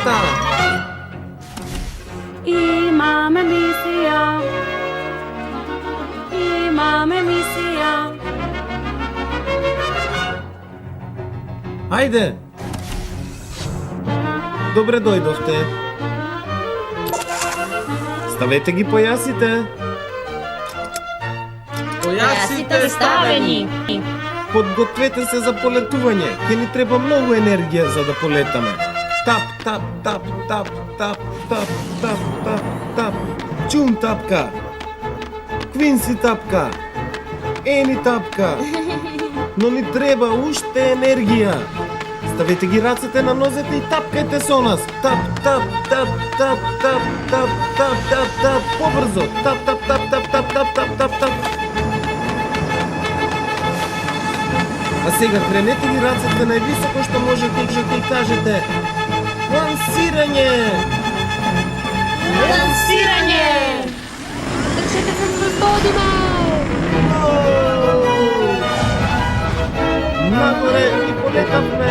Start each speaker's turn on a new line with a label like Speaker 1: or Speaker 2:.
Speaker 1: рацете!
Speaker 2: Имаме мисија. Имаме мисија.
Speaker 1: Ајде! Добре дојдовте. Ставете ги појасите.
Speaker 3: Појасите ставени.
Speaker 1: Подгответе се за полетување. Ќе ни треба многу енергија за да полетаме. Тап, тап, тап, тап, тап, тап, тап, тап, тап. Чум тапка. Квинси тапка. Ени тапка. Но ни треба уште енергија. Ставете ги рацете на нозете и тапкајте со нас. Тап, тап, тап, тап, тап, тап, тап, тап, тап. Побрзо. Тап, тап, тап, тап, тап, тап, тап, тап, тап. А сега кренете ги рацете највисоко што можете и кажете: лансирање!
Speaker 3: Лансирање!
Speaker 2: Држете се господиме!
Speaker 1: Нагоре и полетавме!